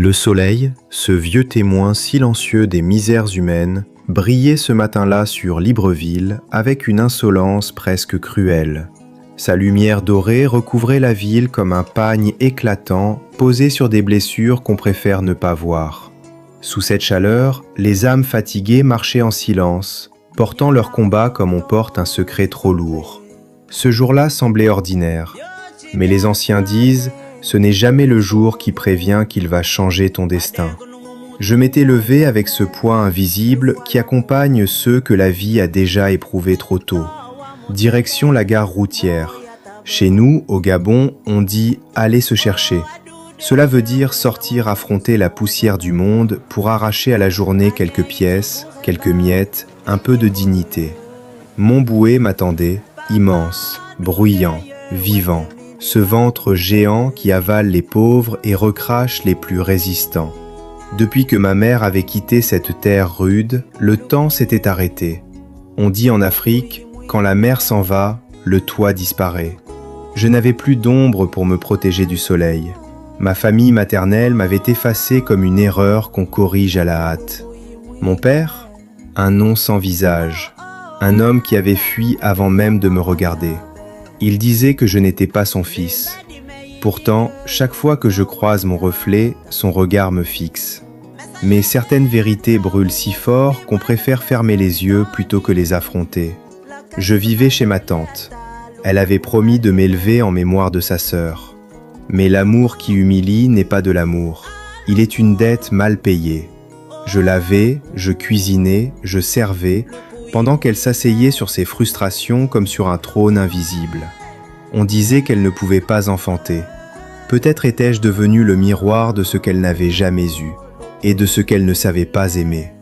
Le soleil, ce vieux témoin silencieux des misères humaines, brillait ce matin-là sur Libreville avec une insolence presque cruelle. Sa lumière dorée recouvrait la ville comme un pagne éclatant posé sur des blessures qu'on préfère ne pas voir. Sous cette chaleur, les âmes fatiguées marchaient en silence, portant leur combat comme on porte un secret trop lourd. Ce jour-là semblait ordinaire, mais les anciens disent « ce n'est jamais le jour qui prévient qu'il va changer ton destin ». Je m'étais levé avec ce poids invisible qui accompagne ceux que la vie a déjà éprouvés trop tôt. Direction la gare routière. Chez nous, au Gabon, on dit « aller se chercher ». Cela veut dire sortir affronter la poussière du monde pour arracher à la journée quelques pièces, quelques miettes, un peu de dignité. Montbouet m'attendait, immense, bruyant, vivant, ce ventre géant qui avale les pauvres et recrache les plus résistants. Depuis que ma mère avait quitté cette terre rude, le temps s'était arrêté. On dit en Afrique, quand la mer s'en va, le toit disparaît. Je n'avais plus d'ombre pour me protéger du soleil. Ma famille maternelle m'avait effacé comme une erreur qu'on corrige à la hâte. Mon père, un nom sans visage, un homme qui avait fui avant même de me regarder. Il disait que je n'étais pas son fils. Pourtant, chaque fois que je croise mon reflet, son regard me fixe. Mais certaines vérités brûlent si fort qu'on préfère fermer les yeux plutôt que les affronter. Je vivais chez ma tante. Elle avait promis de m'élever en mémoire de sa sœur. Mais l'amour qui humilie n'est pas de l'amour. Il est une dette mal payée. Je lavais, je cuisinais, je servais, pendant qu'elle s'asseyait sur ses frustrations comme sur un trône invisible. On disait qu'elle ne pouvait pas enfanter. Peut-être étais-je devenu le miroir de ce qu'elle n'avait jamais eu, et de ce qu'elle ne savait pas aimer.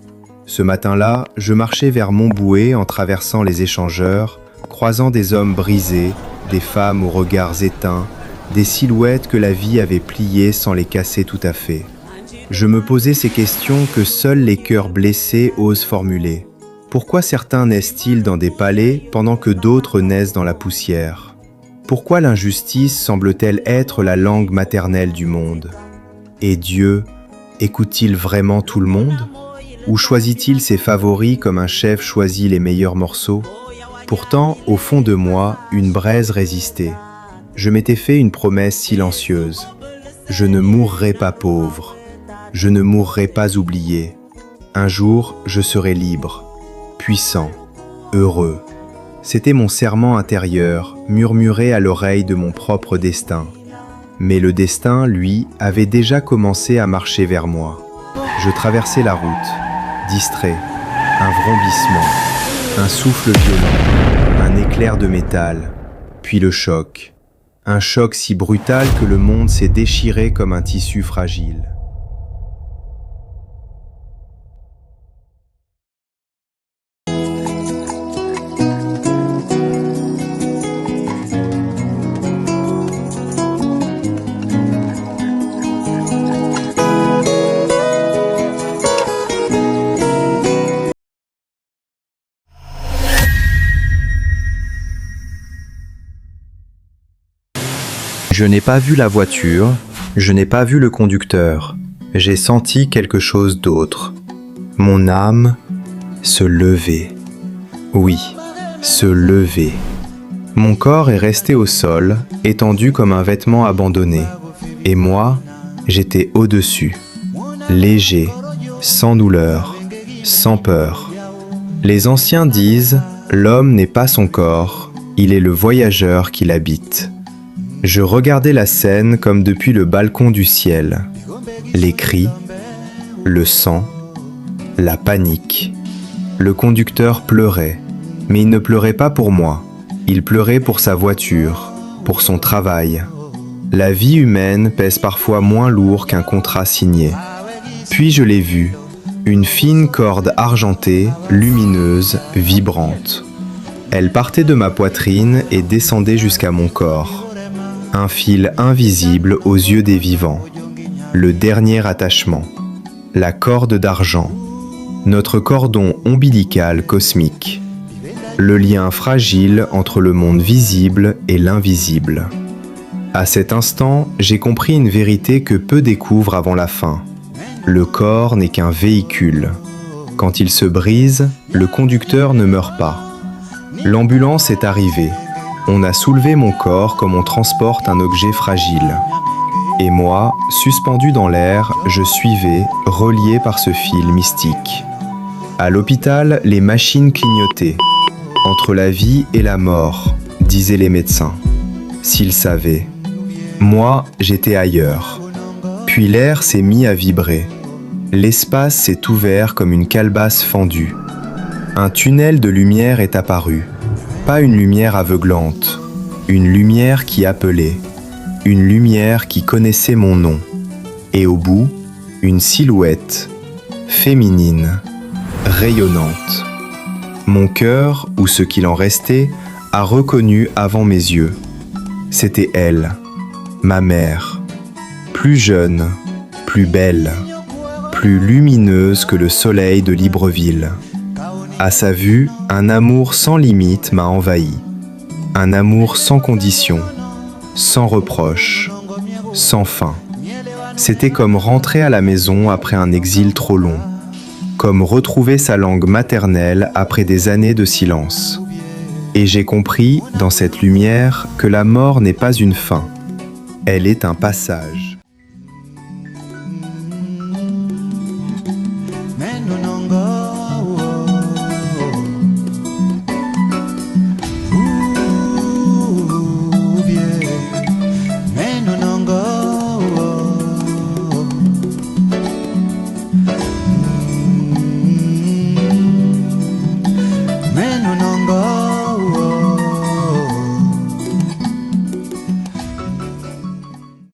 Ce matin-là, je marchais vers Montbouet en traversant les échangeurs, croisant des hommes brisés, des femmes aux regards éteints, des silhouettes que la vie avait pliées sans les casser tout à fait. Je me posais ces questions que seuls les cœurs blessés osent formuler. Pourquoi certains naissent-ils dans des palais pendant que d'autres naissent dans la poussière ? Pourquoi l'injustice semble-t-elle être la langue maternelle du monde ? Et Dieu, écoute-t-il vraiment tout le monde ? Ou choisit-il ses favoris comme un chef choisit les meilleurs morceaux ? Pourtant, au fond de moi, une braise résistait. Je m'étais fait une promesse silencieuse. Je ne mourrai pas pauvre. Je ne mourrai pas oublié. Un jour, je serai libre, puissant, heureux. C'était mon serment intérieur, murmuré à l'oreille de mon propre destin. Mais le destin, lui, avait déjà commencé à marcher vers moi. Je traversais la route, distrait, un vrombissement, un souffle violent, un éclair de métal, puis le choc. Un choc si brutal que le monde s'est déchiré comme un tissu fragile. Je n'ai pas vu la voiture, je n'ai pas vu le conducteur. J'ai senti quelque chose d'autre. Mon âme se levait. Oui, se levait. Mon corps est resté au sol, étendu comme un vêtement abandonné. Et moi, j'étais au-dessus, léger, sans douleur, sans peur. Les anciens disent « l'homme n'est pas son corps, il est le voyageur qui l'habite ». Je regardais la scène comme depuis le balcon du ciel. Les cris, le sang, la panique. Le conducteur pleurait, mais il ne pleurait pas pour moi. Il pleurait pour sa voiture, pour son travail. La vie humaine pèse parfois moins lourd qu'un contrat signé. Puis je l'ai vue, une fine corde argentée, lumineuse, vibrante. Elle partait de ma poitrine et descendait jusqu'à mon corps. Un fil invisible aux yeux des vivants, le dernier attachement, la corde d'argent, notre cordon ombilical cosmique, le lien fragile entre le monde visible et l'invisible. À cet instant, j'ai compris une vérité que peu découvrent avant la fin. le corps n'est qu'un véhicule. Quand il se brise, le conducteur ne meurt pas. L'ambulance est arrivée. On a soulevé mon corps comme on transporte un objet fragile. Et moi, suspendu dans l'air, je suivais, relié par ce fil mystique. À l'hôpital, les machines clignotaient. Entre la vie et la mort, disaient les médecins. S'ils savaient. Moi, j'étais ailleurs. Puis l'air s'est mis à vibrer. L'espace s'est ouvert comme une calebasse fendue. Un tunnel de lumière est apparu. Pas une lumière aveuglante, une lumière qui appelait, une lumière qui connaissait mon nom. Et au bout, une silhouette, féminine, rayonnante. Mon cœur, ou ce qu'il en restait, a reconnu avant mes yeux. C'était elle, ma mère, plus jeune, plus belle, plus lumineuse que le soleil de Libreville. À sa vue, un amour sans limite m'a envahi. Un amour sans condition, sans reproche, sans fin. C'était comme rentrer à la maison après un exil trop long, comme retrouver sa langue maternelle après des années de silence. Et j'ai compris, dans cette lumière, que la mort n'est pas une fin, elle est un passage.